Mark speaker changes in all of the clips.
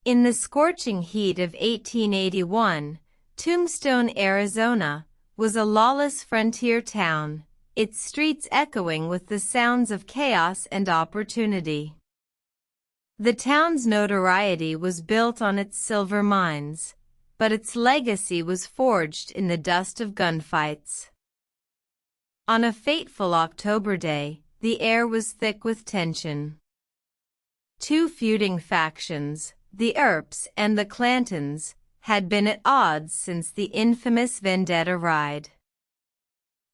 Speaker 1: In the scorching heat of 1881, Tombstone, Arizona, was a lawless frontier town, its streets echoing with the sounds of chaos and opportunity. The town's notoriety was built on its silver mines, but its legacy was forged in the dust of gunfights. On a fateful October day, the air was thick with tension. Two feuding factions, the Earps and the Clantons, had been at odds since the infamous Vendetta Ride.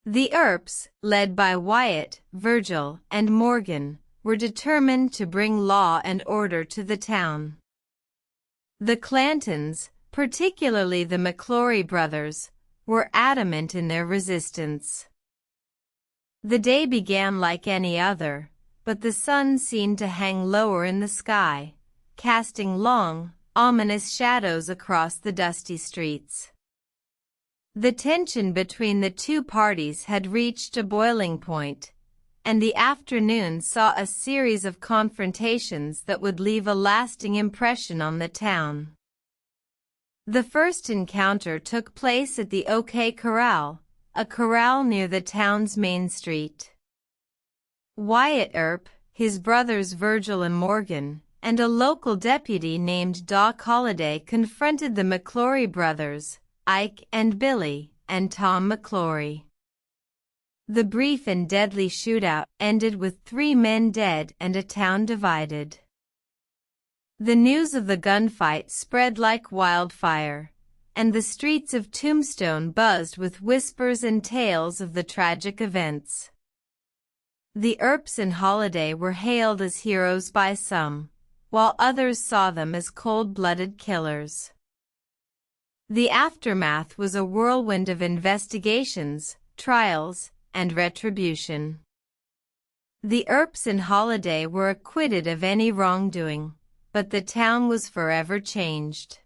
Speaker 1: The Earps, led by Wyatt, Virgil, and Morgan, were determined to bring law and order to the town. The Clantons, particularly the McLaury brothers, were adamant in their resistance. The day began like any other, but the sun seemed to hang lower in the sky, casting long, ominous shadows across the dusty streets. The tension between the two parties had reached a boiling point, and the afternoon saw a series of confrontations that would leave a lasting impression on the town. The first encounter took place at the OK Corral, a corral near the town's main street. Wyatt Earp, his brothers Virgil and Morgan, and a local deputy named Doc Holliday confronted the McLaury brothers, Ike and Billy, and Tom McLaury. The brief and deadly shootout ended with 3 men dead and a town divided. The news of the gunfight spread like wildfire, and the streets of Tombstone buzzed with whispers and tales of the tragic events. The Earps and Holliday were hailed as heroes by some, while others saw them as cold-blooded killers. The aftermath was a whirlwind of investigations, trials, and retribution. The Earps and Holliday were acquitted of any wrongdoing, but the town was forever changed.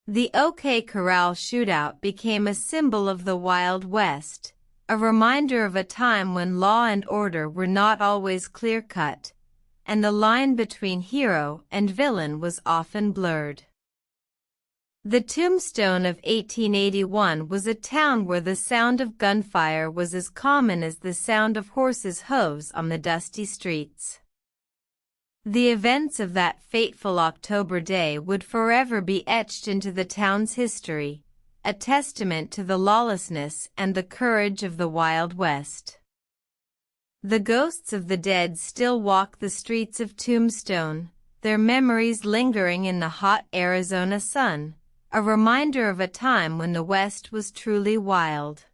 Speaker 1: The OK Corral shootout became a symbol of the Wild West, a reminder of a time when law and order were not always clear-cut, and the line between hero and villain was often blurred. The Tombstone of 1881 was a town where the sound of gunfire was as common as the sound of horses' hooves on the dusty streets. The events of that fateful October day would forever be etched into the town's history, a testament to the lawlessness and the courage of the Wild West. The ghosts of the dead still walk the streets of Tombstone, their memories lingering in the hot Arizona sun, a reminder of a time when the West was truly wild.